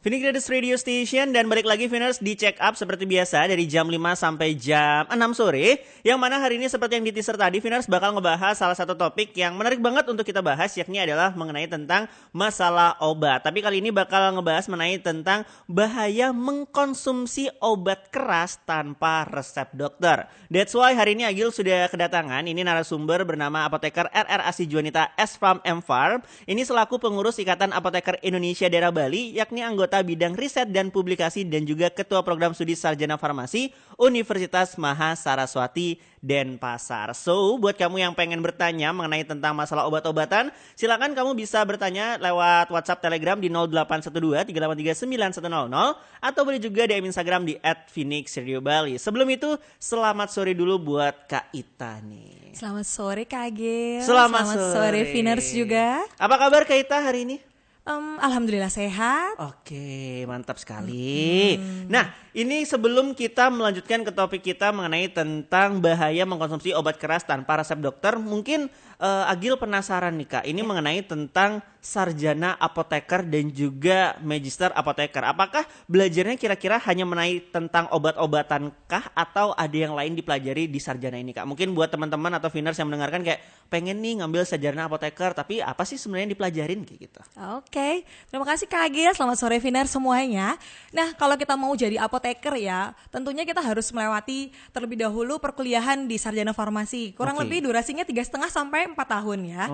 Phoenix Radio Station dan balik lagi Finers di check up seperti biasa dari jam 5 sampai jam 6 sore. Yang mana hari ini seperti yang di teaser tadi Finers bakal ngebahas salah satu topik yang menarik banget untuk kita bahas, yakni adalah mengenai tentang masalah obat. Tapi kali ini bakal ngebahas mengenai tentang bahaya mengkonsumsi obat keras tanpa resep dokter. That's why hari ini Agil sudah kedatangan ini narasumber bernama Apoteker RR Asih Juanita S Farm M Farm. Ini selaku pengurus Ikatan Apoteker Indonesia Daerah Bali, yakni anggota bidang riset dan publikasi dan juga ketua program studi sarjana farmasi Universitas Maha Saraswati Denpasar. So, buat kamu yang pengen bertanya mengenai tentang masalah obat-obatan, silakan kamu bisa bertanya lewat WhatsApp Telegram di 0812-383-9100 atau boleh juga DM Instagram di @phoenixradiobali. Sebelum itu, selamat sore dulu buat Kak Ita nih. Selamat sore Kak Agil. Selamat sore Finers juga. Apa kabar Kak Ita hari ini? Alhamdulillah sehat. Oke, mantap sekali. Nah, ini sebelum kita melanjutkan ke topik kita mengenai tentang bahaya mengkonsumsi obat keras tanpa resep dokter, mungkin Agil penasaran nih Kak, ini mengenai tentang sarjana apoteker dan juga magister apoteker. Apakah belajarnya kira-kira hanya mengenai tentang obat-obatan kah atau ada yang lain dipelajari di sarjana ini Kak? Mungkin buat teman-teman atau Finers yang mendengarkan kayak pengen nih ngambil sarjana apoteker, tapi apa sih sebenarnya yang dipelajarin kayak gitu? Oke, terima kasih Kak Agil. Selamat sore Finers semuanya. Nah, kalau kita mau jadi apoteker ya, tentunya kita harus melewati terlebih dahulu perkuliahan di sarjana farmasi. Kurang lebih durasinya 3,5 sampai 4 tahun ya.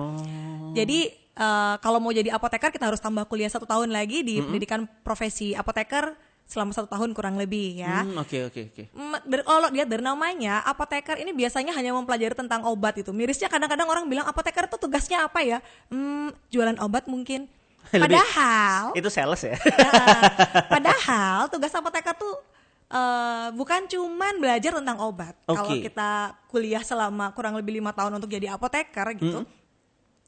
Jadi kalau mau jadi apoteker kita harus tambah kuliah 1 tahun lagi di pendidikan profesi apoteker selama 1 tahun kurang lebih ya. Oke. Kalau lihat dari namanya, apoteker ini biasanya hanya mempelajari tentang obat itu. Mirisnya kadang-kadang orang bilang apoteker itu tugasnya apa ya? Jualan obat mungkin. Padahal itu sales ya. Padahal tugas apoteker tuh bukan cuman belajar tentang obat. Kalau kita kuliah selama kurang lebih 5 tahun untuk jadi apoteker gitu,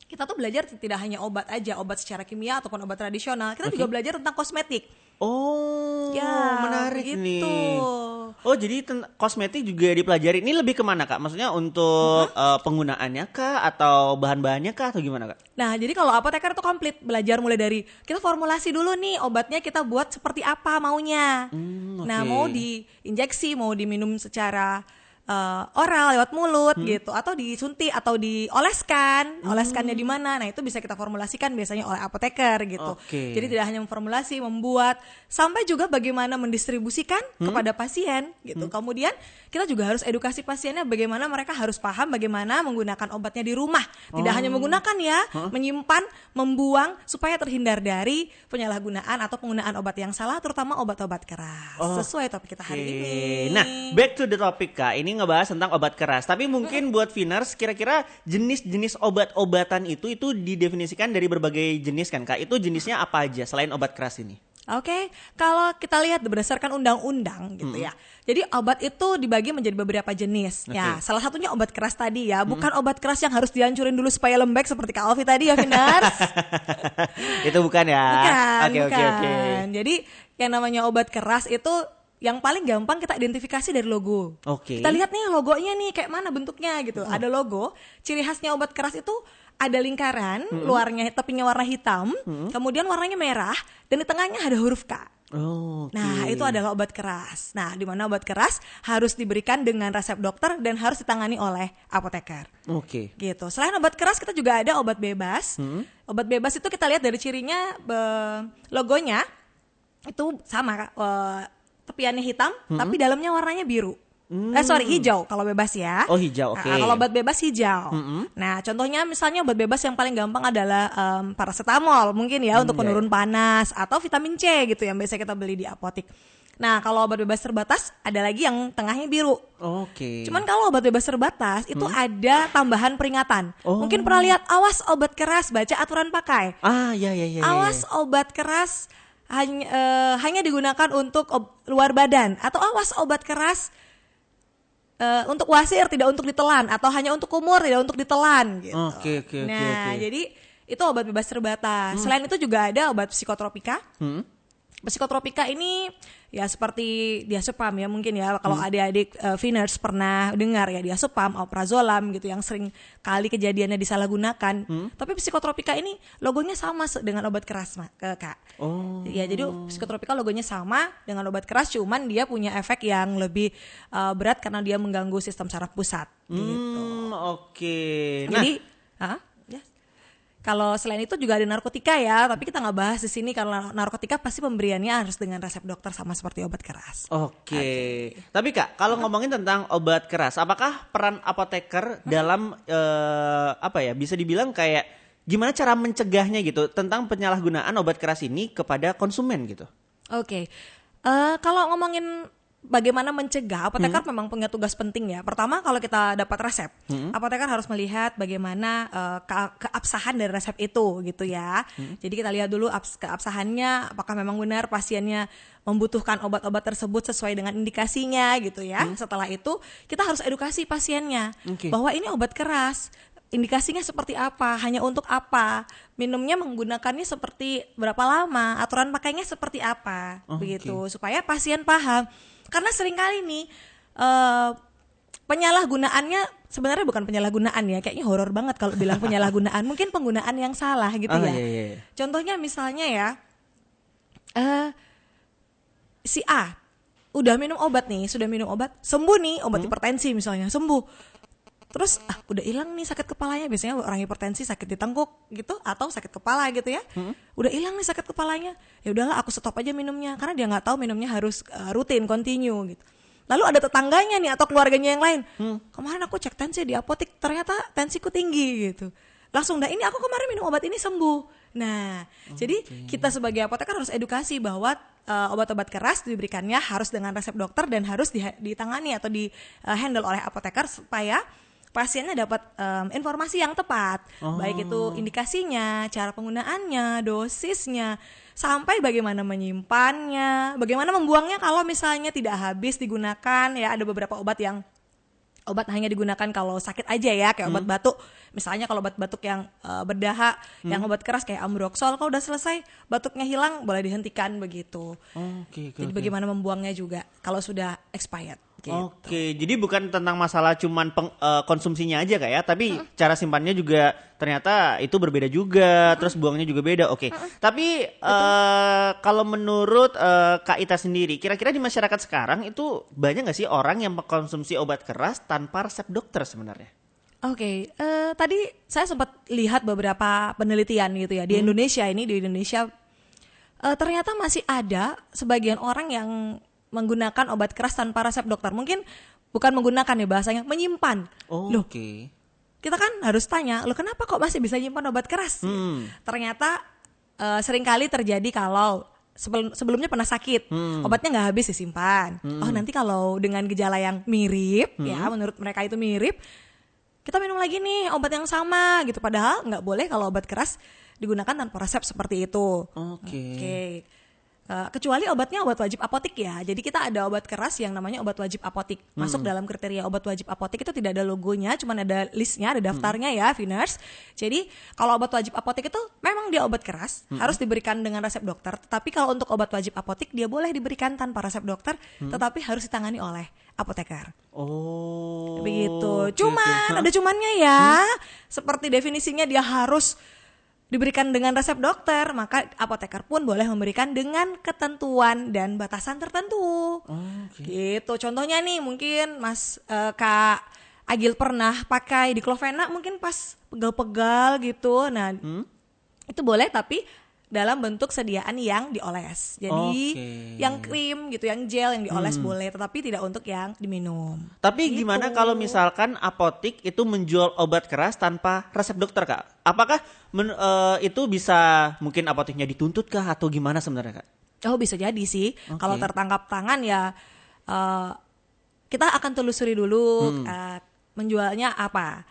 kita tuh belajar tidak hanya obat aja, obat secara kimia ataupun obat tradisional. Kita juga belajar tentang kosmetik. Oh, ya, menarik gitu. nih. Oh, jadi kosmetik juga dipelajari. Ini lebih kemana Kak? Maksudnya untuk penggunaannya kah atau bahan-bahannya kah atau gimana Kak? Nah, jadi kalau apoteker tuh komplit belajar mulai dari kita formulasi dulu nih obatnya kita buat seperti apa maunya. Nah, mau diinjeksi, mau diminum secara oral lewat mulut gitu, atau disuntik atau dioleskan. Oleskannya di mana? Nah, itu bisa kita formulasikan biasanya oleh apoteker gitu. Jadi tidak hanya memformulasi, membuat, sampai juga bagaimana mendistribusikan kepada pasien gitu. Kemudian kita juga harus edukasi pasiennya bagaimana mereka harus paham bagaimana menggunakan obatnya di rumah. Tidak hanya menggunakan ya, menyimpan, membuang supaya terhindar dari penyalahgunaan atau penggunaan obat yang salah, terutama obat-obat keras. Sesuai topik kita hari ini. Nah, back to the topic Kak. Ini ngebahas tentang obat keras. Tapi mungkin buat Finers, kira-kira jenis-jenis obat-obatan itu didefinisikan dari berbagai jenis kan Kak? Itu jenisnya apa aja selain obat keras ini? Oke, kalau kita lihat berdasarkan undang-undang gitu ya. Jadi obat itu dibagi menjadi beberapa jenis. Ya, salah satunya obat keras tadi ya. Bukan obat keras yang harus dihancurin dulu supaya lembek seperti Kak Alfi tadi ya, Finers. Itu bukan ya? Bukan. Jadi yang namanya obat keras itu yang paling gampang kita identifikasi dari logo. Kita lihat nih logonya nih kayak mana bentuknya gitu. Ada logo, ciri khasnya obat keras itu ada lingkaran, luarnya tepinya warna hitam, kemudian warnanya merah dan di tengahnya ada huruf K. Nah, itu adalah obat keras. Nah, di mana obat keras harus diberikan dengan resep dokter dan harus ditangani oleh apoteker. Gitu. Selain obat keras kita juga ada obat bebas. Obat bebas itu kita lihat dari cirinya, logonya itu sama tepiannya hitam, tapi dalamnya warnanya biru. Hijau kalau bebas ya. Oh, hijau, oke. Kalau obat bebas hijau. Nah, contohnya misalnya obat bebas yang paling gampang adalah paracetamol mungkin ya untuk penurun panas, atau vitamin C gitu yang biasa kita beli di apotik. Nah, kalau obat bebas terbatas ada lagi yang tengahnya biru. Cuman kalau obat bebas terbatas itu ada tambahan peringatan. Mungkin pernah lihat, awas obat keras, baca aturan pakai. Iya. Awas obat keras hanya digunakan untuk luar badan, atau awas obat keras untuk wasir, tidak untuk ditelan, atau hanya untuk kumur, tidak untuk ditelan gitu. Jadi itu obat bebas terbatas. Selain itu juga ada obat psikotropika. Psikotropika ini ya seperti diazepam ya mungkin ya kalau adik-adik Viners pernah dengar ya diazepam, alprazolam gitu yang sering kali kejadiannya disalahgunakan. Tapi psikotropika ini logonya sama dengan obat keras Kak. Oh. Ya jadi psikotropika logonya sama dengan obat keras, cuman dia punya efek yang lebih berat karena dia mengganggu sistem saraf pusat. Gitu. Oke. Jadi kalau selain itu juga ada narkotika ya, tapi kita nggak bahas di sini karena narkotika pasti pemberiannya harus dengan resep dokter sama seperti obat keras. Oke. Tapi Kak, kalau ngomongin tentang obat keras, apakah peran apoteker dalam bisa dibilang kayak gimana cara mencegahnya gitu tentang penyalahgunaan obat keras ini kepada konsumen gitu? Oke. Kalau ngomongin bagaimana mencegah, apoteker memang punya tugas penting ya. Pertama, kalau kita dapat resep, apoteker harus melihat bagaimana keabsahan dari resep itu gitu ya. Jadi kita lihat dulu keabsahannya, apakah memang benar pasiennya membutuhkan obat-obat tersebut sesuai dengan indikasinya gitu ya. Setelah itu kita harus edukasi pasiennya bahwa ini obat keras. Indikasinya seperti apa, hanya untuk apa, minumnya menggunakannya seperti berapa lama, aturan pakainya seperti apa, begitu supaya pasien paham. Karena seringkali nih penyalahgunaannya sebenarnya bukan penyalahgunaan ya, kayaknya horor banget kalau bilang penyalahgunaan, mungkin penggunaan yang salah gitu ya. Iya. Contohnya misalnya ya, si A udah minum obat nih, sudah minum obat, sembuh nih, obat hipertensi misalnya, sembuh. Terus udah hilang nih sakit kepalanya, biasanya orang hipertensi sakit di tengkuk gitu atau sakit kepala gitu ya. Udah hilang nih sakit kepalanya. Ya udahlah aku stop aja minumnya karena dia nggak tahu minumnya harus rutin, continue gitu. Lalu ada tetangganya nih atau keluarganya yang lain. Kemarin aku cek tensi di apotek, ternyata tensiku tinggi gitu. Langsung ini aku kemarin minum obat ini sembuh. Nah, jadi kita sebagai apoteker harus edukasi bahwa obat-obat keras diberikannya harus dengan resep dokter dan harus ditangani atau di handle oleh apoteker supaya pasiennya dapat informasi yang tepat, baik itu indikasinya, cara penggunaannya, dosisnya, sampai bagaimana menyimpannya, bagaimana membuangnya kalau misalnya tidak habis digunakan. Ya ada beberapa obat hanya digunakan kalau sakit aja ya, kayak obat batuk. Misalnya kalau obat batuk yang berdahak, yang obat keras kayak Ambroxol, kalau udah selesai batuknya hilang boleh dihentikan begitu. Jadi bagaimana membuangnya juga kalau sudah expired. Gitu. Oke, jadi bukan tentang masalah cuman konsumsinya aja Kak ya, tapi cara simpannya juga ternyata itu berbeda juga, terus buangnya juga beda. Oke. Tapi kalau menurut Kak Ita sendiri, kira-kira di masyarakat sekarang itu banyak nggak sih orang yang mengkonsumsi obat keras tanpa resep dokter sebenarnya? Oke, tadi saya sempat lihat beberapa penelitian gitu ya di Indonesia ternyata masih ada sebagian orang yang menggunakan obat keras tanpa resep dokter. Mungkin bukan menggunakan ya bahasanya, menyimpan. Loh, kita kan harus tanya, loh kenapa kok masih bisa nyimpan obat keras? Ternyata seringkali terjadi kalau sebelumnya pernah sakit, obatnya nggak habis disimpan. Nanti kalau dengan gejala yang mirip, ya menurut mereka itu mirip, kita minum lagi nih obat yang sama gitu. Padahal nggak boleh kalau obat keras digunakan tanpa resep seperti itu. Oke. Kecuali obatnya obat wajib apotik ya. Jadi kita ada obat keras yang namanya obat wajib apotik. Masuk dalam kriteria obat wajib apotik itu tidak ada logonya, cuma ada listnya, ada daftarnya ya, Viners. Jadi kalau obat wajib apotik itu memang dia obat keras, harus diberikan dengan resep dokter. Tetapi kalau untuk obat wajib apotik dia boleh diberikan tanpa resep dokter, tetapi harus ditangani oleh apoteker. Begitu. Ada cumannya ya. Seperti definisinya dia harus diberikan dengan resep dokter, maka apoteker pun boleh memberikan dengan ketentuan dan batasan tertentu. Gitu. Contohnya nih mungkin Kak Agil pernah pakai diclofenac mungkin pas pegal-pegal gitu. Nah, itu boleh tapi dalam bentuk sediaan yang dioles. Jadi yang krim gitu, yang gel yang dioles boleh, tetapi tidak untuk yang diminum. Tapi gitu. Gimana kalau misalkan apotik itu menjual obat keras tanpa resep dokter Kak? Apakah itu bisa mungkin apoteknya dituntut kah atau gimana sebenarnya Kak? Bisa jadi sih. Kalau tertangkap tangan ya kita akan telusuri dulu menjualnya apa.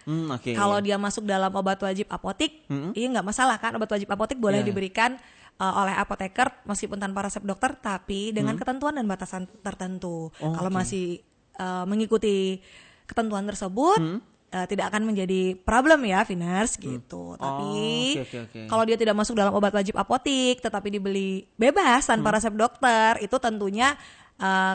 Kalau dia masuk dalam obat wajib apotik, nggak masalah kan, obat wajib apotik boleh diberikan oleh apoteker meskipun tanpa resep dokter, tapi dengan ketentuan dan batasan tertentu. Kalau masih mengikuti ketentuan tersebut, tidak akan menjadi problem ya, Viners gitu. Tapi oke. kalau dia tidak masuk dalam obat wajib apotik, tetapi dibeli bebas tanpa resep dokter, itu tentunya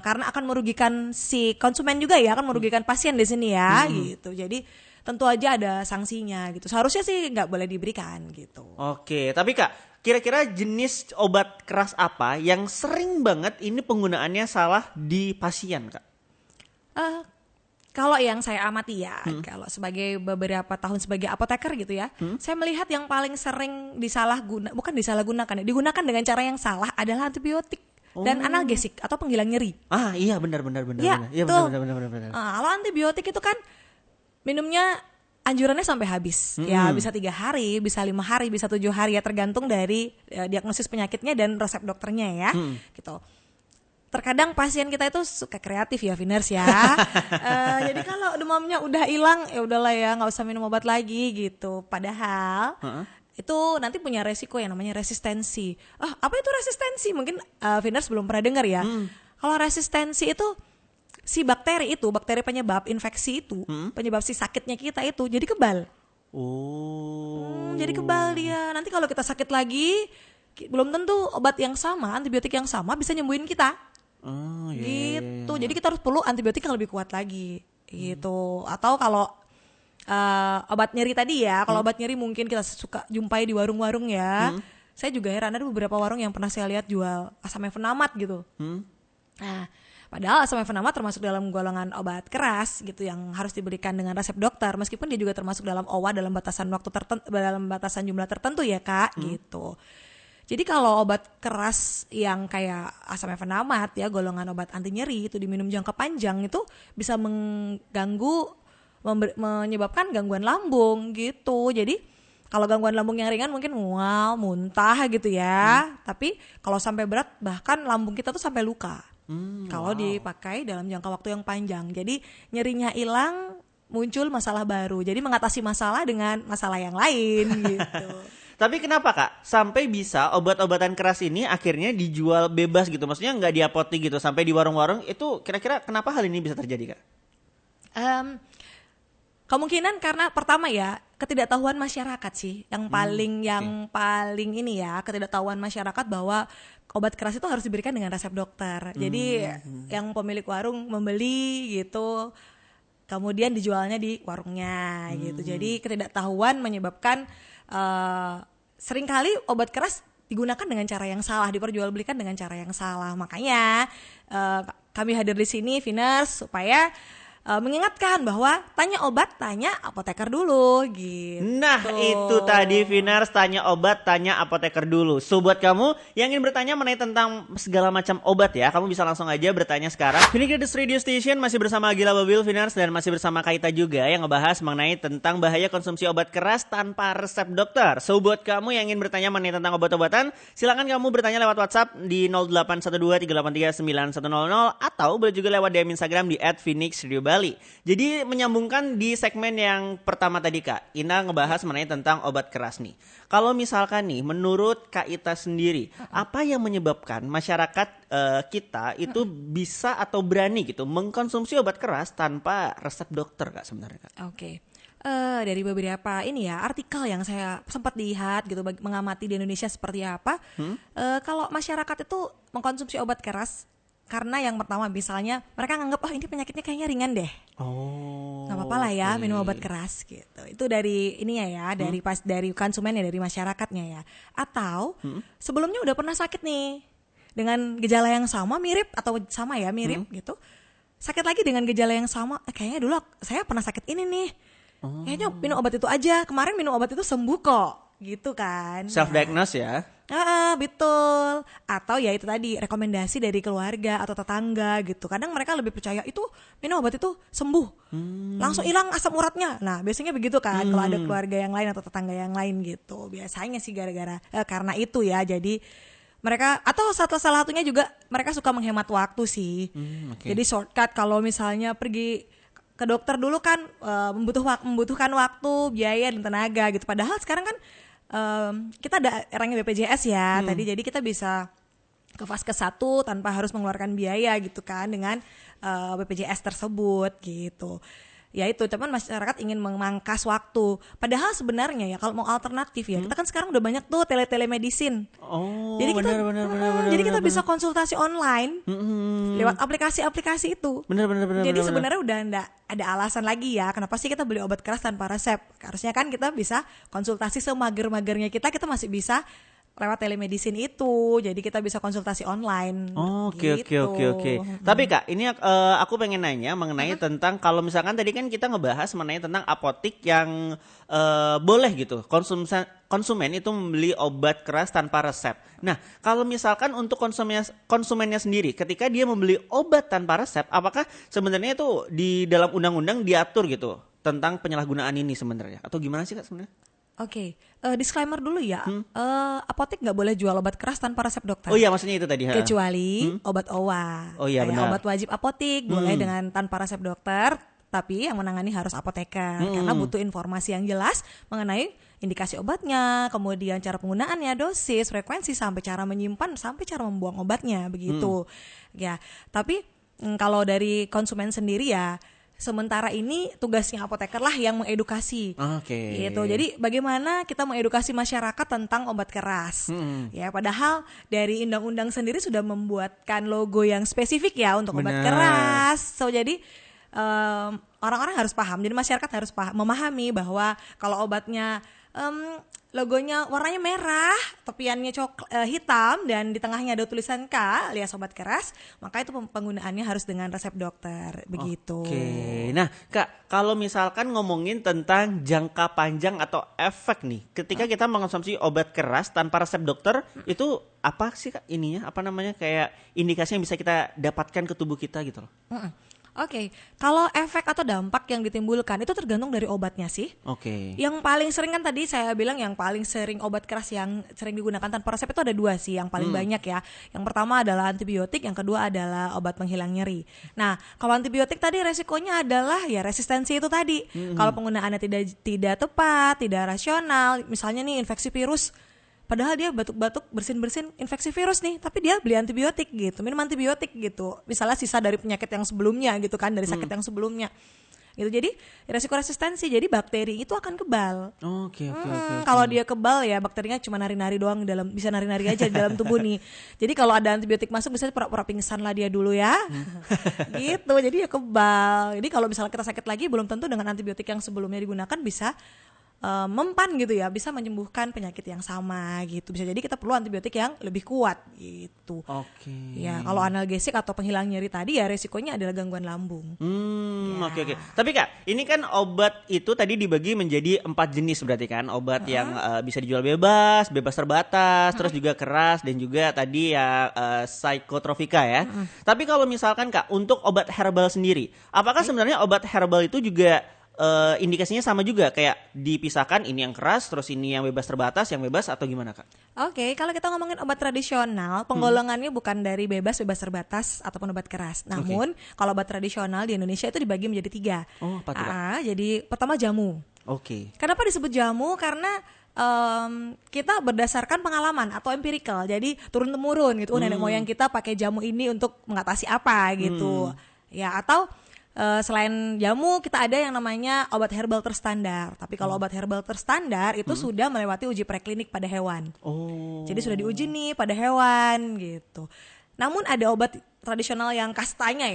karena akan merugikan si konsumen juga ya, akan merugikan pasien di sini ya, gitu. Jadi tentu aja ada sanksinya gitu. Seharusnya sih nggak boleh diberikan gitu. Oke, tapi Kak, kira-kira jenis obat keras apa yang sering banget ini penggunaannya salah di pasien, Kak? Kalau yang saya amati ya, kalau sebagai beberapa tahun sebagai apoteker gitu ya, saya melihat yang paling sering bukan disalahgunakan ya, digunakan dengan cara yang salah adalah antibiotik dan analgesik atau penghilang nyeri. Ah, iya benar. Ya, Iya tuh. benar. Kalau antibiotik itu kan minumnya anjurannya sampai habis. Ya bisa 3 hari, bisa 5 hari, bisa 7 hari ya, tergantung dari diagnosis penyakitnya dan resep dokternya ya. Gitu. Terkadang pasien kita itu suka kreatif ya, Viners ya. Jadi kalau demamnya udah hilang, ya udahlah ya, nggak usah minum obat lagi gitu. Padahal itu nanti punya resiko yang namanya resistensi. Apa itu resistensi? Mungkin Viners belum pernah dengar ya. Kalau resistensi itu si bakteri penyebab infeksi itu, penyebab si sakitnya kita itu jadi kebal. Jadi kebal dia. Nanti kalau kita sakit lagi, belum tentu obat yang sama, antibiotik yang sama bisa nyembuhin kita. Gitu. Jadi kita harus perlu antibiotik yang lebih kuat lagi. Gitu. Atau kalau obat nyeri tadi ya, kalau obat nyeri mungkin kita suka jumpai di warung-warung ya. Saya juga heran, ada beberapa warung yang pernah saya lihat jual asam mefenamat gitu. Nah, padahal asam mefenamat termasuk dalam golongan obat keras gitu yang harus diberikan dengan resep dokter, meskipun dia juga termasuk dalam OWA dalam batasan waktu tertentu, dalam batasan jumlah tertentu ya Kak, gitu. Jadi kalau obat keras yang kayak asam mefenamat ya, golongan obat anti nyeri itu diminum jangka panjang itu bisa menyebabkan gangguan lambung gitu. Jadi kalau gangguan lambung yang ringan mungkin mual, muntah gitu ya. Tapi kalau sampai berat bahkan lambung kita tuh sampai luka. Kalau dipakai dalam jangka waktu yang panjang. Jadi nyerinya hilang, muncul masalah baru. Jadi mengatasi masalah dengan masalah yang lain gitu. Tapi kenapa Kak sampai bisa obat-obatan keras ini akhirnya dijual bebas gitu? Maksudnya nggak di apotek gitu, sampai di warung-warung, itu kira-kira kenapa hal ini bisa terjadi Kak? Kemungkinan karena pertama ya ketidaktahuan masyarakat sih yang paling ini ya, ketidaktahuan masyarakat bahwa obat keras itu harus diberikan dengan resep dokter. Jadi yang pemilik warung membeli gitu, kemudian dijualnya di warungnya gitu. Jadi ketidaktahuan menyebabkan seringkali obat keras digunakan dengan cara yang salah, diperjualbelikan dengan cara yang salah. Makanya kami hadir di sini, Viners, supaya mengingatkan bahwa tanya obat, tanya apoteker dulu gitu. Nah itu tadi Viners, tanya obat, tanya apoteker dulu. So buat kamu yang ingin bertanya mengenai tentang segala macam obat ya, kamu bisa langsung aja bertanya sekarang. Vinegradis Radio Station masih bersama Gila Babil, Viners, dan masih bersama Kaita juga yang ngebahas mengenai tentang bahaya konsumsi obat keras tanpa resep dokter. So buat kamu yang ingin bertanya mengenai tentang obat-obatan, silakan kamu bertanya lewat WhatsApp di 0812-383-9100 atau boleh juga lewat DM Instagram di @phoenixradiobali. Jadi menyambungkan di segmen yang pertama tadi Kak, Ina ngebahas mengenai tentang obat keras nih. Kalau misalkan nih, menurut Kak Ita sendiri, apa yang menyebabkan masyarakat kita itu bisa atau berani gitu mengkonsumsi obat keras tanpa resep dokter Kak sebenarnya Kak? Oke. Dari beberapa ini ya artikel yang saya sempat lihat gitu, mengamati di Indonesia seperti apa. Kalau masyarakat itu mengkonsumsi obat keras karena yang pertama misalnya mereka nganggap ini penyakitnya kayaknya ringan deh. Nggak apa-apa lah ya minum obat keras gitu. Itu dari ininya ya, dari konsumennya, dari masyarakatnya ya. Atau sebelumnya udah pernah sakit nih dengan gejala yang sama mirip gitu. Sakit lagi dengan gejala yang sama, kayaknya dulu saya pernah sakit ini nih. Kayaknya minum obat itu aja. Kemarin minum obat itu sembuh kok. Gitu kan. Self-diagnose ya? Betul. Atau ya itu tadi, rekomendasi dari keluarga atau tetangga gitu. Kadang mereka lebih percaya itu minum obat itu sembuh. Langsung hilang asam uratnya. Nah biasanya begitu kan kalau ada keluarga yang lain atau tetangga yang lain gitu. Biasanya sih karena itu ya. Jadi mereka, atau salah satunya juga mereka suka menghemat waktu sih. Jadi shortcut kalau misalnya pergi ke dokter dulu kan membutuhkan waktu, biaya dan tenaga gitu. Padahal sekarang kan kita ada eranya BPJS ya tadi, jadi kita bisa ke Vaskes 1 tanpa harus mengeluarkan biaya gitu kan dengan BPJS tersebut gitu. ya itu, cuman masyarakat ingin memangkas waktu. Padahal sebenarnya ya kalau mau alternatif ya, kita kan sekarang udah banyak tuh telemedicine. Oh, Jadi kita benar. jadi kita bisa konsultasi online lewat aplikasi-aplikasi itu. Benar. Jadi sebenarnya udah enggak ada alasan lagi ya kenapa sih kita beli obat keras tanpa resep. Harusnya kan kita bisa konsultasi semager-magernya kita masih bisa lewat telemedicine itu. Jadi kita bisa konsultasi online. Oke. Tapi Kak, ini aku pengen nanya mengenai tentang kalau misalkan tadi kan kita ngebahas mengenai tentang apotik yang boleh gitu konsumen itu membeli obat keras tanpa resep. Nah, kalau misalkan untuk konsumennya sendiri ketika dia membeli obat tanpa resep, apakah sebenarnya itu di dalam undang-undang diatur gitu tentang penyalahgunaan ini sebenarnya atau gimana sih Kak sebenarnya? Oke, disclaimer dulu ya. Apotek nggak boleh jual obat keras tanpa resep dokter. Oh iya, maksudnya itu tadi. Kecuali obat OWA. Oh iya, benar. Obat wajib apotik boleh dengan tanpa resep dokter, tapi yang menangani harus apoteker karena butuh informasi yang jelas mengenai indikasi obatnya, kemudian cara penggunaannya, dosis, frekuensi, sampai cara menyimpan, sampai cara membuang obatnya begitu. Ya, tapi kalau dari konsumen sendiri ya, sementara ini tugasnya apoteker lah yang mengedukasi. Oke. Gitu. Jadi bagaimana kita mengedukasi masyarakat tentang obat keras. Ya, padahal dari undang-undang sendiri sudah membuatkan logo yang spesifik ya untuk obat keras. So jadi orang-orang harus paham. Jadi masyarakat harus memahami bahwa kalau obatnya logonya warnanya merah, tepiannya hitam, dan di tengahnya ada tulisan K alias obat keras, maka itu penggunaannya harus dengan resep dokter, begitu. Oke, nah Kak, kalau misalkan ngomongin tentang jangka panjang atau efek nih, ketika kita mengonsumsi obat keras tanpa resep dokter, itu apa sih Kak ininya? Apa namanya kayak indikasi yang bisa kita dapatkan ke tubuh kita gitu loh? Oke, kalau efek atau dampak yang ditimbulkan itu tergantung dari obatnya sih. Oke. Yang paling sering kan tadi saya bilang yang paling sering obat keras yang sering digunakan tanpa resep itu ada dua sih yang paling banyak ya. Yang pertama adalah antibiotik, yang kedua adalah obat penghilang nyeri. Nah, kalau antibiotik tadi resikonya adalah ya resistensi itu tadi. Kalau penggunaannya tidak tepat, tidak rasional, misalnya nih infeksi virus. Padahal dia batuk-batuk, bersin-bersin infeksi virus nih, tapi dia beli antibiotik gitu, minum antibiotik gitu. Misalnya sisa dari penyakit yang sebelumnya gitu kan, dari sakit yang sebelumnya. Gitu. Jadi resiko resistensi, jadi bakteri itu akan kebal. Oke. Kalau dia kebal ya bakterinya cuma nari-nari doang bisa nari-nari aja di dalam tubuh nih. Jadi kalau ada antibiotik masuk bisa pura-pura pingsan lah dia dulu ya. Gitu. Jadi ya kebal. Jadi kalau misalnya kita sakit lagi belum tentu dengan antibiotik yang sebelumnya digunakan bisa mempan gitu ya, bisa menyembuhkan penyakit yang sama gitu. Bisa jadi kita perlu antibiotik yang lebih kuat gitu. Oke. Ya, kalau analgesik atau penghilang nyeri tadi ya resikonya adalah gangguan lambung. Oke. Tapi Kak, ini kan obat itu tadi dibagi menjadi 4 jenis berarti kan. Obat yang bisa dijual bebas terbatas, terus juga keras, dan juga tadi ya psikotropika ya. Tapi kalau misalkan Kak, untuk obat herbal sendiri, apakah sebenarnya obat herbal itu juga indikasinya sama juga kayak dipisahkan ini yang keras terus ini yang bebas terbatas, yang bebas, atau gimana Kak? Oke, kalau kita ngomongin obat tradisional, penggolongannya bukan dari bebas terbatas ataupun obat keras. Namun kalau obat tradisional di Indonesia itu dibagi menjadi 3. Oh, apa tuh Kak? Jadi pertama jamu. Oke. Kenapa disebut jamu? Karena kita berdasarkan pengalaman atau empirical. Jadi turun temurun gitu. Nenek moyang kita pakai jamu ini untuk mengatasi apa gitu. Ya, atau selain jamu kita ada yang namanya obat herbal terstandar. Tapi kalau obat herbal terstandar itu sudah melewati uji preklinik pada hewan. Jadi sudah diuji nih pada hewan gitu. Namun ada obat tradisional yang kastanya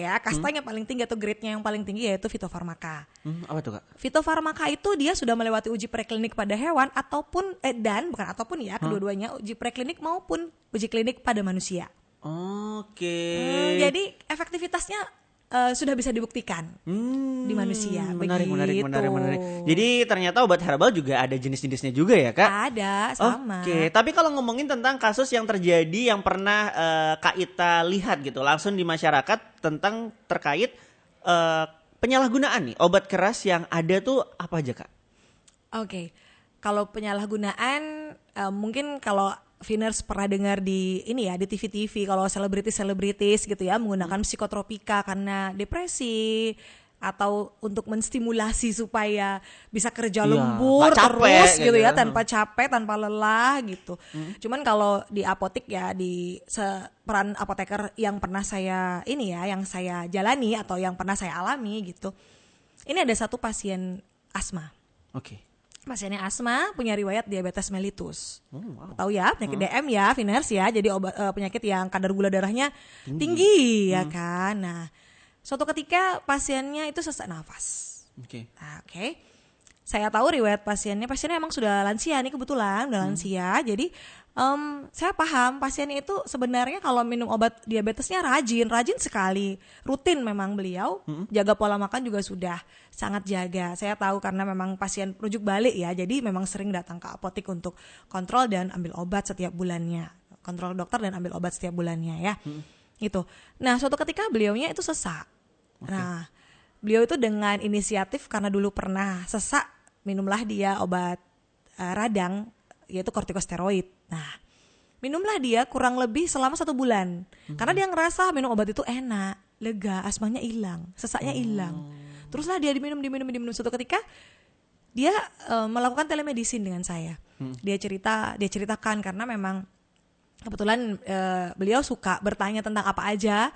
paling tinggi atau grade-nya yang paling tinggi yaitu fitofarmaka. Apa tuh Kak? Fitofarmaka itu dia sudah melewati uji preklinik pada hewan ataupun kedua-duanya uji preklinik maupun uji klinik pada manusia. Oke. Jadi efektivitasnya sudah bisa dibuktikan di manusia. Menarik. Jadi ternyata obat herbal juga ada jenis-jenisnya juga ya Kak? Ada, sama. Oke, tapi kalau ngomongin tentang kasus yang terjadi yang pernah Kak Ita lihat gitu langsung di masyarakat tentang terkait penyalahgunaan nih obat keras yang ada tuh apa aja Kak? Oke, kalau penyalahgunaan mungkin kalau Viners pernah dengar di TV-TV kalau selebritis gitu ya menggunakan psikotropika karena depresi atau untuk menstimulasi supaya bisa kerja lembur terus gitu ya tanpa capek, tanpa lelah gitu. Cuman kalau di apotik ya di peran apoteker yang pernah saya yang saya jalani atau yang pernah saya alami gitu. Ini ada satu pasien asma. Oke. Pasiennya asma, punya riwayat diabetes mellitus. Wow. Tahu ya, penyakit DM ya, Viners ya. Jadi penyakit yang kadar gula darahnya tinggi ya kan. Nah, suatu ketika pasiennya itu sesak nafas. Oke. Oke. Saya tahu riwayat pasiennya emang sudah lansia nih, kebetulan udah lansia. Jadi saya paham pasiennya itu sebenarnya kalau minum obat diabetesnya rajin sekali, rutin memang beliau, jaga pola makan juga sudah sangat jaga. Saya tahu karena memang pasien rujuk balik ya, jadi memang sering datang ke apotek untuk kontrol dan ambil obat setiap bulannya, kontrol dokter dan ambil obat setiap bulannya ya, gitu. Nah suatu ketika beliaunya itu sesak. Nah beliau itu dengan inisiatif karena dulu pernah sesak, minumlah dia obat radang yaitu kortikosteroid. Nah, minumlah dia kurang lebih selama 1 bulan. Karena dia ngerasa minum obat itu enak, lega, asmanya hilang, sesaknya hilang. Teruslah dia diminum. Suatu ketika dia melakukan telemedicine dengan saya. Dia ceritakan karena memang kebetulan beliau suka bertanya tentang apa aja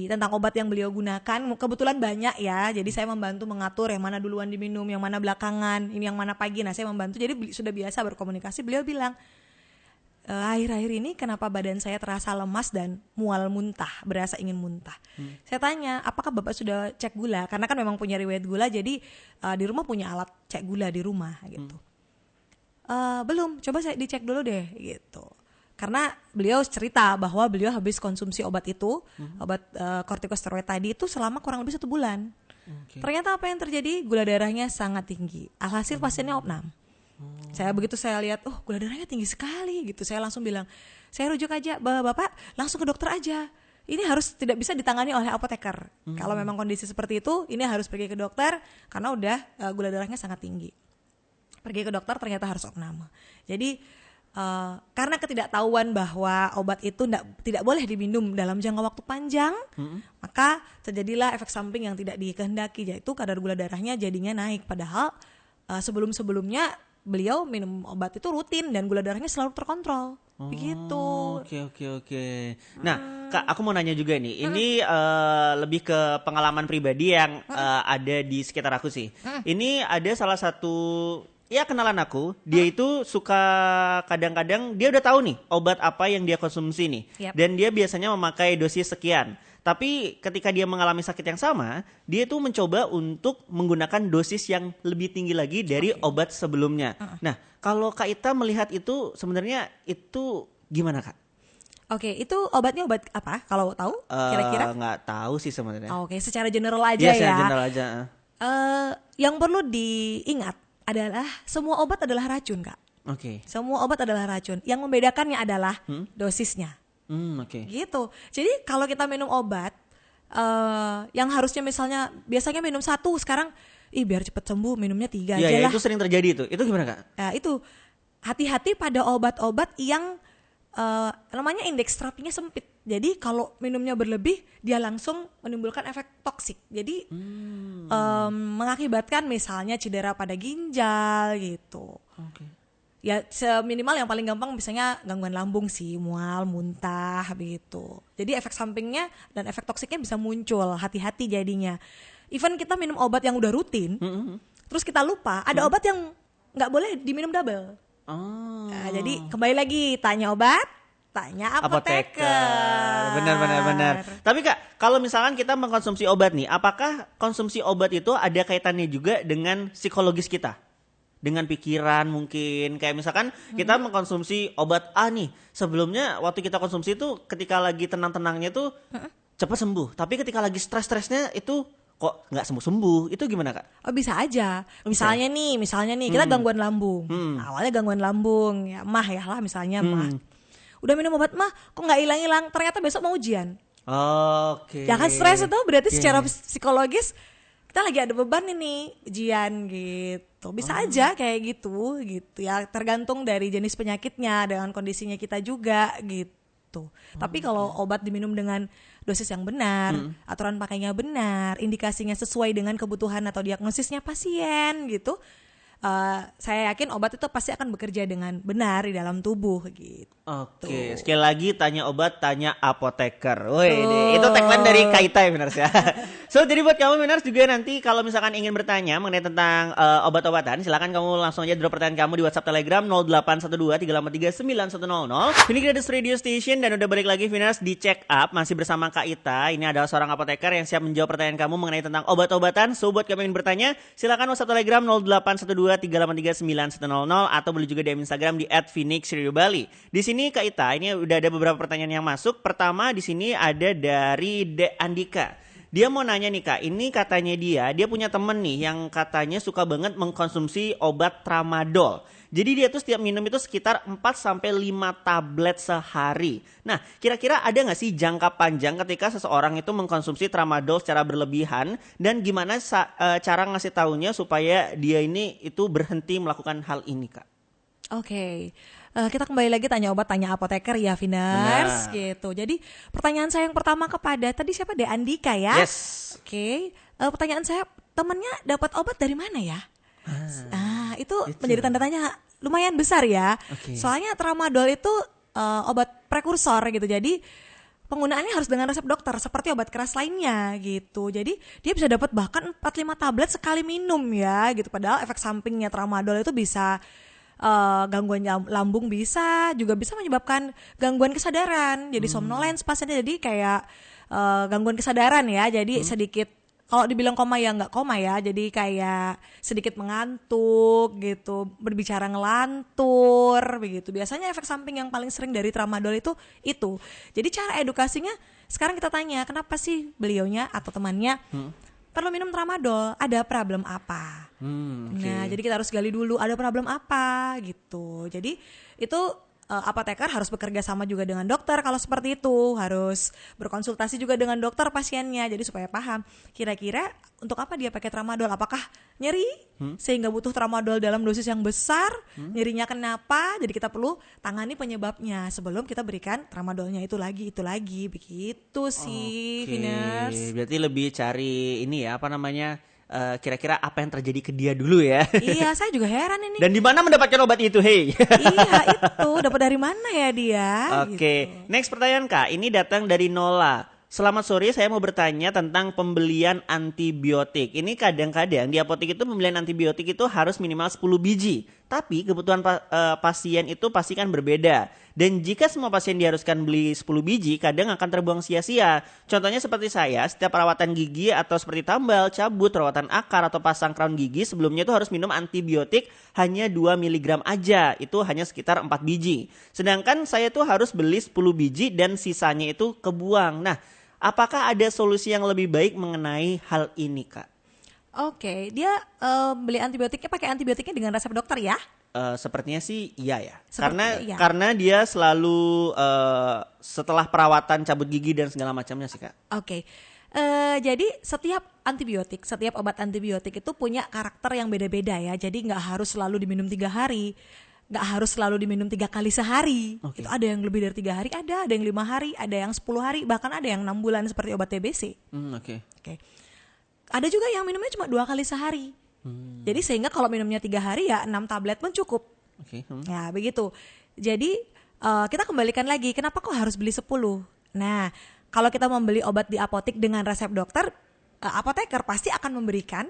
tentang obat yang beliau gunakan. Kebetulan banyak ya, jadi saya membantu mengatur yang mana duluan diminum, yang mana belakangan, ini yang mana pagi. Nah saya membantu, jadi sudah biasa berkomunikasi. Beliau bilang, akhir-akhir ini kenapa badan saya terasa lemas dan mual muntah, berasa ingin muntah. Saya tanya, apakah Bapak sudah cek gula? Karena kan memang punya riwayat gula, jadi di rumah punya alat cek gula di rumah gitu. Belum, coba saya dicek dulu deh gitu. Karena beliau cerita bahwa beliau habis konsumsi obat itu, obat kortikosteroid tadi itu selama kurang lebih 1 bulan. Ternyata apa yang terjadi? Gula darahnya sangat tinggi. Alhasil pasiennya opnam. Begitu saya lihat, gula darahnya tinggi sekali gitu. Saya langsung bilang, saya rujuk aja, Bapak langsung ke dokter aja. Ini harus tidak bisa ditangani oleh apoteker. Kalau memang kondisi seperti itu, ini harus pergi ke dokter karena udah gula darahnya sangat tinggi. Pergi ke dokter ternyata harus opname. Jadi karena ketidaktahuan bahwa obat itu tidak boleh diminum dalam jangka waktu panjang, maka terjadilah efek samping yang tidak dikehendaki, yaitu kadar gula darahnya jadinya naik. Padahal sebelum-sebelumnya beliau minum obat itu rutin dan gula darahnya selalu terkontrol. Begitu. Oke. Nah, Kak, aku mau nanya juga nih. Ini lebih ke pengalaman pribadi yang ada di sekitar aku sih. Ini ada salah satu kenalan aku. Dia itu suka kadang-kadang dia udah tahu nih obat apa yang dia konsumsi nih. Yep. Dan dia biasanya memakai dosis sekian. Tapi ketika dia mengalami sakit yang sama, dia tuh mencoba untuk menggunakan dosis yang lebih tinggi lagi dari obat sebelumnya. Nah, kalau Kak Ita melihat itu sebenarnya itu gimana, Kak? Oke, itu obatnya obat apa? Kalau tahu kira-kira? Nggak tahu sih sebenarnya. Oke, secara general aja ya. Secara general aja. Yang perlu diingat adalah semua obat adalah racun, Kak. Oke. Semua obat adalah racun. Yang membedakannya adalah dosisnya. Oke. Gitu. Jadi kalau kita minum obat yang harusnya misalnya biasanya minum 1, sekarang biar cepet sembuh minumnya 3 aja lah. Itu sering terjadi itu. Itu gimana, Kak? Itu hati-hati pada obat-obat yang namanya indeks terapinya sempit. Jadi kalau minumnya berlebih dia langsung menimbulkan efek toksik. Jadi mengakibatkan misalnya cedera pada ginjal gitu. Oke. Ya seminimal yang paling gampang misalnya gangguan lambung sih, mual, muntah begitu. Jadi efek sampingnya dan efek toksiknya bisa muncul, hati-hati jadinya. Even kita minum obat yang udah rutin, terus kita lupa, ada obat yang nggak boleh diminum double. Nah, jadi kembali lagi, tanya obat, tanya apoteker. Benar. Tapi Kak, kalau misalkan kita mengkonsumsi obat nih, apakah konsumsi obat itu ada kaitannya juga dengan psikologis kita? Dengan pikiran mungkin, kayak misalkan kita mengkonsumsi obat A nih, sebelumnya waktu kita konsumsi itu ketika lagi tenang-tenangnya tuh cepat sembuh, tapi ketika lagi stres-stresnya itu kok nggak sembuh-sembuh, itu gimana, Kak? Bisa aja, misalnya nih kita gangguan lambung, awalnya gangguan lambung, ya mah ya lah misalnya mah, udah minum obat mah kok nggak hilang-hilang, ternyata besok mau ujian. Oke. Jangan stres itu berarti secara psikologis kita lagi ada beban ini ujian gitu. Bisa aja kayak gitu ya, tergantung dari jenis penyakitnya dengan kondisinya kita juga gitu. Tapi kalau obat diminum dengan dosis yang benar, aturan pakainya benar, indikasinya sesuai dengan kebutuhan atau diagnosisnya pasien gitu, saya yakin obat itu pasti akan bekerja dengan benar di dalam tubuh gitu. Oke, sekali lagi tanya obat, tanya apoteker. Woi, itu tagline dari Kaita ya benar ya. So jadi buat kamu Miners juga nanti kalau misalkan ingin bertanya mengenai tentang obat-obatan, silakan kamu langsung aja drop pertanyaan kamu di WhatsApp Telegram 0812-383-9100. Ini Gratis Radio Station dan udah balik lagi Miners di Check Up masih bersama Kak Ita. Ini adalah seorang apoteker yang siap menjawab pertanyaan kamu mengenai tentang obat-obatan. So buat kamu yang ingin bertanya, silakan WhatsApp Telegram 0812-383-9100 atau boleh juga DM Instagram di @phoenixradiobali. Di sini Kak Ita, ini udah ada beberapa pertanyaan yang masuk. Pertama di sini ada dari De Andika. Dia mau nanya nih Kak, ini katanya dia punya temen nih yang katanya suka banget mengkonsumsi obat tramadol. Jadi dia tuh setiap minum itu sekitar 4-5 tablet sehari. Nah kira-kira ada gak sih jangka panjang ketika seseorang itu mengkonsumsi tramadol secara berlebihan? Dan gimana cara ngasih taunya supaya dia ini itu berhenti melakukan hal ini Kak? Oke. Kita kembali lagi tanya obat, tanya apoteker ya, Viners, gitu. Jadi pertanyaan saya yang pertama kepada tadi siapa? De Andika ya? Yes. Oke. Pertanyaan saya, temennya dapat obat dari mana ya? Itu menjadi tanda tanya lumayan besar ya. Okay. Soalnya tramadol itu obat prekursor gitu. Jadi penggunaannya harus dengan resep dokter seperti obat keras lainnya gitu. Jadi dia bisa dapat bahkan 4-5 tablet sekali minum ya gitu. Padahal efek sampingnya tramadol itu bisa gangguan lambung, juga bisa menyebabkan gangguan kesadaran. Jadi somnolence pasiennya, jadi kayak gangguan kesadaran ya. Jadi sedikit, kalau dibilang koma ya nggak koma ya. Jadi kayak sedikit mengantuk gitu, berbicara ngelantur begitu. Biasanya efek samping yang paling sering dari tramadol itu. Jadi cara edukasinya sekarang kita tanya, kenapa sih beliaunya atau temannya perlu minum tramadol, ada problem apa? Okay. Nah, jadi kita harus gali dulu ada problem apa gitu. Jadi itu apoteker harus bekerja sama juga dengan dokter kalau seperti itu, harus berkonsultasi juga dengan dokter pasiennya. Jadi supaya paham kira-kira untuk apa dia pakai tramadol, apakah nyeri sehingga butuh tramadol dalam dosis yang besar, nyerinya kenapa? Jadi kita perlu tangani penyebabnya sebelum kita berikan tramadolnya itu lagi begitu sih, Viners. Berarti lebih cari ini ya, apa namanya? Kira-kira apa yang terjadi ke dia dulu ya? Iya, saya juga heran ini. Dan di mana mendapatkan obat itu, hey? Iya, itu dapat dari mana ya dia? Oke, gitu. Next pertanyaan Kak. Ini datang dari Nola. Selamat sore, saya mau bertanya tentang pembelian antibiotik. Ini kadang-kadang di apotek itu pembelian antibiotik itu harus minimal 10 biji. Tapi kebutuhan pasien itu pasti kan berbeda. Dan jika semua pasien diharuskan beli 10 biji, kadang akan terbuang sia-sia. Contohnya seperti saya, setiap perawatan gigi atau seperti tambal, cabut, perawatan akar atau pasang crown gigi, sebelumnya itu harus minum antibiotik hanya 2 mg aja. Itu hanya sekitar 4 biji. Sedangkan saya tuh harus beli 10 biji dan sisanya itu kebuang. Nah, apakah ada solusi yang lebih baik mengenai hal ini, Kak? Oke, dia beli antibiotiknya pakai antibiotiknya dengan resep dokter ya? Sepertinya sih iya ya. Sepertinya Karena dia selalu setelah perawatan cabut gigi dan segala macamnya sih Kak. Oke. Jadi setiap obat antibiotik itu punya karakter yang beda-beda ya. Jadi nggak harus selalu diminum 3 hari. Nggak harus selalu diminum 3 kali sehari. Okay. Itu ada yang lebih dari 3 hari, ada yang 5 hari, ada yang 10 hari, bahkan ada yang 6 bulan seperti obat TBC. Oke. Ada juga yang minumnya cuma 2 kali sehari. Jadi sehingga kalau minumnya 3 hari ya 6 tablet pun cukup. Ya begitu. Jadi kita kembalikan lagi, kenapa kok harus beli 10? Nah, kalau kita membeli obat di apotek dengan resep dokter, apoteker pasti akan memberikan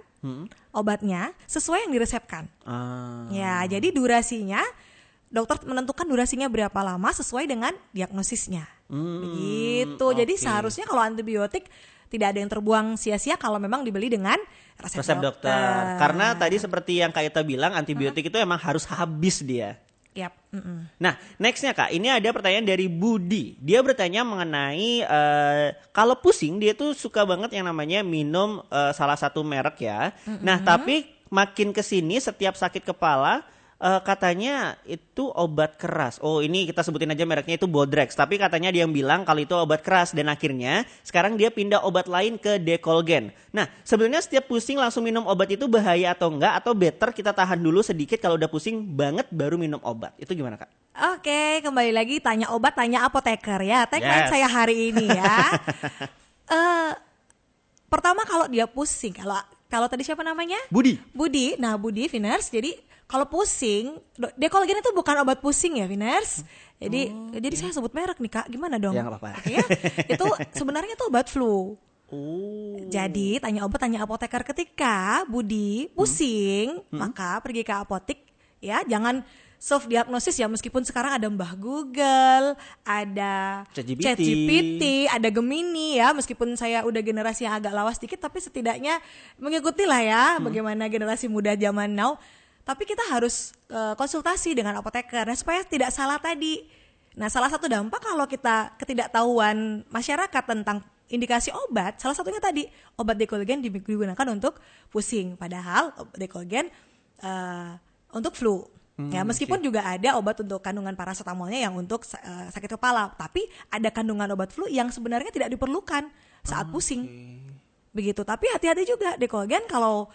obatnya sesuai yang diresepkan. Ya, jadi durasinya, dokter menentukan durasinya berapa lama sesuai dengan diagnosisnya. Begitu. Jadi seharusnya kalau antibiotik tidak ada yang terbuang sia-sia kalau memang dibeli dengan resep dokter. Karena tadi seperti yang Kak Ita bilang, antibiotik itu emang harus habis dia. Yap. Nah, nextnya Kak, ini ada pertanyaan dari Budi. Dia bertanya mengenai kalau pusing dia tuh suka banget yang namanya minum salah satu merek ya. Nah, tapi makin kesini setiap sakit kepala katanya itu obat keras. Oh, ini kita sebutin aja mereknya itu Bodrex. Tapi katanya dia yang bilang kalau itu obat keras. Dan akhirnya sekarang dia pindah obat lain ke Decolgen. Nah, sebenarnya setiap pusing langsung minum obat itu bahaya atau enggak? Atau better kita tahan dulu sedikit kalau udah pusing banget baru minum obat? Itu gimana Kak? Oke, kembali lagi tanya obat, tanya apoteker ya. Tagline saya hari ini ya. Pertama kalau dia pusing, kalau tadi siapa namanya? Budi. Nah Budi, Viners. Jadi kalau pusing, Decolgen itu bukan obat pusing ya, Viners. Jadi saya sebut merek nih Kak, gimana dong? Ya nggak apa-apa. Ya, itu sebenarnya itu obat flu. Jadi tanya obat, tanya apoteker. Ketika Budi pusing, maka pergi ke apotik ya. Jangan self diagnosis ya, meskipun sekarang ada Mbah Google, ada ChatGPT, ada Gemini ya. Meskipun saya udah generasi yang agak lawas dikit, tapi setidaknya mengikuti lah ya bagaimana generasi muda zaman now. Tapi kita harus konsultasi dengan apoteker nah, supaya tidak salah tadi. Nah, salah satu dampak kalau kita ketidaktahuan masyarakat tentang indikasi obat, salah satunya tadi obat dekolgen digunakan untuk pusing, padahal dekolgen untuk flu. Ya, meskipun juga ada obat untuk kandungan paracetamolnya yang untuk sakit kepala, tapi ada kandungan obat flu yang sebenarnya tidak diperlukan saat pusing. Begitu. Tapi hati-hati juga dekolgen kalau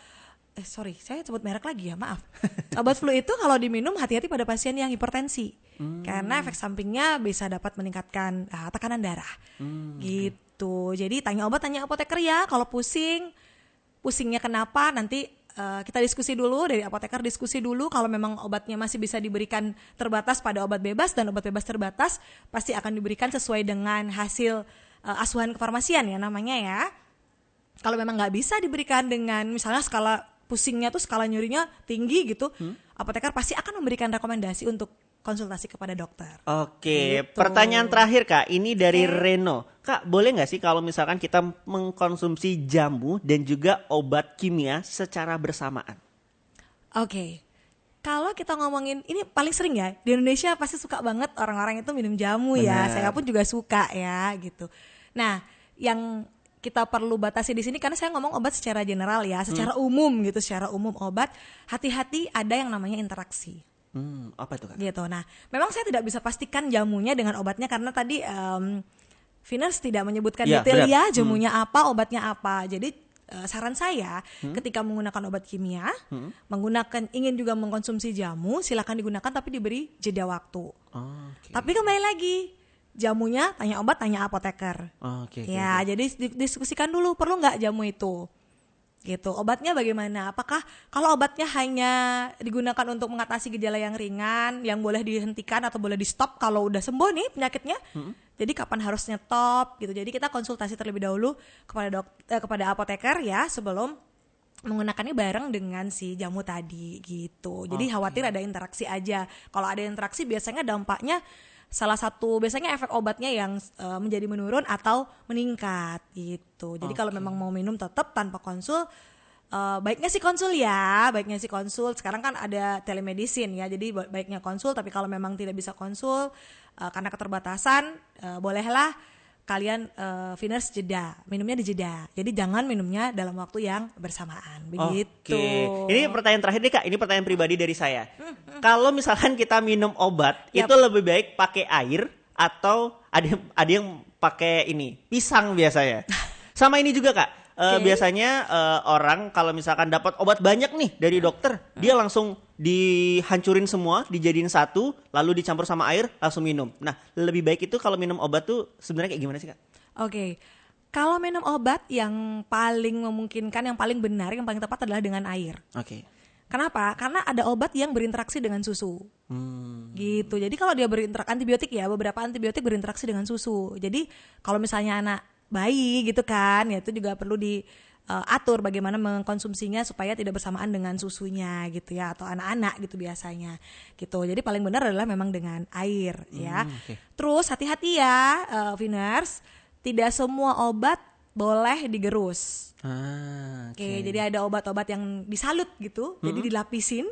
saya sebut merek lagi ya, maaf. Obat flu itu kalau diminum hati-hati pada pasien yang hipertensi. Karena efek sampingnya bisa dapat meningkatkan tekanan darah. Gitu. Jadi tanya obat, tanya apoteker ya. Kalau pusingnya kenapa, nanti kita diskusi dulu, dari apoteker diskusi dulu. Kalau memang obatnya masih bisa diberikan terbatas pada obat bebas dan obat bebas terbatas, pasti akan diberikan sesuai dengan hasil asuhan kefarmasian ya namanya ya. Kalau memang nggak bisa diberikan dengan misalnya skala pusingnya tuh, skala nyerinya tinggi gitu, apoteker pasti akan memberikan rekomendasi untuk konsultasi kepada dokter. Oke, gitu. Pertanyaan terakhir Kak, ini dari Reno. Kak, boleh nggak sih kalau misalkan kita mengkonsumsi jamu dan juga obat kimia secara bersamaan? Oke, kalau kita ngomongin, ini paling sering ya, di Indonesia pasti suka banget orang-orang itu minum jamu. Bener. Ya. Saya pun juga suka ya gitu. Nah, yang kita perlu batasi di sini karena saya ngomong obat secara general ya, secara umum gitu, secara umum obat, hati-hati ada yang namanya interaksi. Apa itu Kak? Gitu. Nah, memang saya tidak bisa pastikan jamunya dengan obatnya karena tadi Finers tidak menyebutkan detail ya jamunya apa, obatnya apa. Jadi saran saya ketika menggunakan obat kimia, ingin juga mengkonsumsi jamu, silakan digunakan tapi diberi jeda waktu. Tapi kembali lagi, jamunya tanya obat, tanya apoteker. Jadi diskusikan dulu perlu nggak jamu itu. Gitu. Obatnya bagaimana? Apakah kalau obatnya hanya digunakan untuk mengatasi gejala yang ringan, yang boleh dihentikan atau boleh di stop kalau udah sembuh nih penyakitnya? Jadi kapan harus nyetop gitu. Jadi kita konsultasi terlebih dahulu kepada apoteker ya sebelum menggunakannya bareng dengan si jamu tadi gitu. Jadi khawatir ada interaksi aja. Kalau ada interaksi biasanya dampaknya salah satu biasanya efek obatnya yang menjadi menurun atau meningkat gitu. Jadi kalau memang mau minum tetap tanpa konsul, baiknya sih konsul ya, Sekarang kan ada telemedicine ya, jadi baiknya konsul. Tapi kalau memang tidak bisa konsul karena keterbatasan, bolehlah kalian Finers jeda, minumnya di jeda. Jadi jangan minumnya dalam waktu yang bersamaan. Begitu. Ini pertanyaan terakhir nih Kak, ini pertanyaan pribadi dari saya. Kalau misalkan kita minum obat, itu lebih baik pakai air atau ada yang pakai ini, pisang biasanya. Sama ini juga Kak. Biasanya orang kalau misalkan dapat obat banyak nih dari dokter, dia langsung dihancurin semua, dijadiin satu, lalu dicampur sama air, langsung minum. Nah, lebih baik itu kalau minum obat tuh sebenarnya kayak gimana sih Kak? Kalau minum obat yang paling memungkinkan, yang paling benar, yang paling tepat adalah dengan air. Kenapa? Karena ada obat yang berinteraksi dengan susu. Gitu. Jadi kalau dia antibiotik ya, beberapa antibiotik berinteraksi dengan susu. Jadi kalau misalnya anak bayi gitu kan, ya itu juga perlu diatur bagaimana mengkonsumsinya supaya tidak bersamaan dengan susunya gitu ya, atau anak-anak gitu biasanya gitu. Jadi paling benar adalah memang dengan air ya. Terus hati-hati ya Finers, tidak semua obat boleh digerus. Jadi ada obat-obat yang disalut gitu, jadi dilapisin.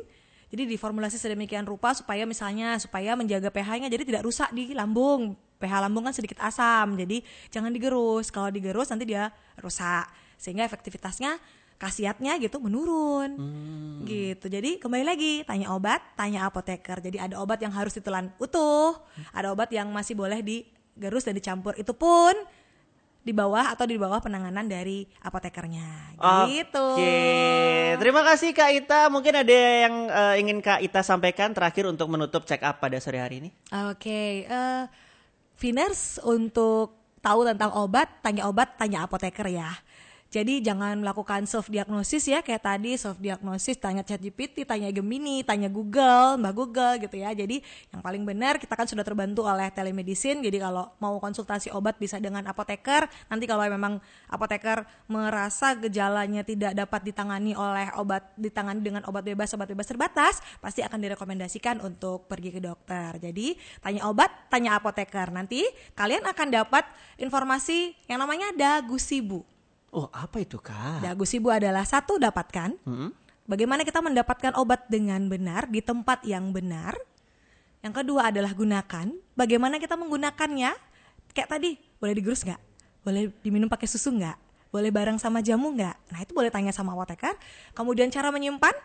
Jadi diformulasi sedemikian rupa supaya menjaga pH-nya jadi tidak rusak di lambung. pH lambung kan sedikit asam, jadi jangan digerus. Kalau digerus nanti dia rusak, sehingga efektivitasnya, khasiatnya gitu menurun. Gitu. Jadi kembali lagi, tanya obat, tanya apoteker. Jadi ada obat yang harus ditelan utuh, ada obat yang masih boleh digerus dan dicampur. Itu pun di bawah penanganan dari apotekernya gitu. Terima kasih Kak Ita. Mungkin ada yang ingin Kak Ita sampaikan terakhir untuk menutup check up pada sore hari ini? Finers, untuk tahu tentang obat, tanya apoteker ya. Jadi jangan melakukan self diagnosis ya, kayak tadi self diagnosis tanya ChatGPT, tanya Gemini, tanya Google, Mbak Google gitu ya. Jadi yang paling benar kita kan sudah terbantu oleh telemedicine. Jadi kalau mau konsultasi obat bisa dengan apoteker. Nanti kalau memang apoteker merasa gejalanya tidak dapat ditangani dengan obat bebas terbatas, pasti akan direkomendasikan untuk pergi ke dokter. Jadi tanya obat, tanya apoteker. Nanti kalian akan dapat informasi yang namanya dagusibu. Oh, apa itu, Kak? Dagusibu adalah satu, dapatkan. Bagaimana kita mendapatkan obat dengan benar di tempat yang benar. Yang kedua adalah gunakan. Bagaimana kita menggunakannya? Kayak tadi, boleh digerus nggak? Boleh diminum pakai susu nggak? Boleh bareng sama jamu nggak? Nah itu boleh tanya sama apoteker. Kemudian cara menyimpan.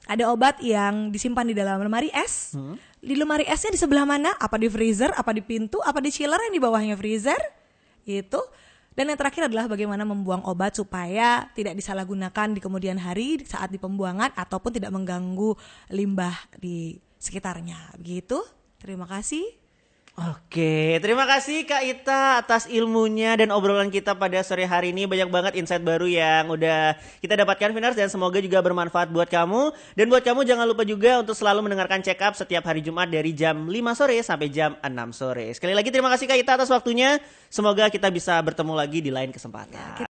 Ada obat yang disimpan di dalam lemari es. Di lemari esnya di sebelah mana? Apa di freezer? Apa di pintu? Apa di chiller yang di bawahnya freezer? Itu. Dan yang terakhir adalah bagaimana membuang obat supaya tidak disalahgunakan di kemudian hari saat di pembuangan ataupun tidak mengganggu limbah di sekitarnya. Begitu. Terima kasih. Oke, terima kasih Kak Ita atas ilmunya dan obrolan kita pada sore hari ini. Banyak banget insight baru yang udah kita dapatkan, Vinars, dan semoga juga bermanfaat buat kamu. Dan buat kamu jangan lupa juga untuk selalu mendengarkan Check Up setiap hari Jumat dari jam 5 sore sampai jam 6 sore. Sekali lagi terima kasih Kak Ita atas waktunya. Semoga kita bisa bertemu lagi di lain kesempatan.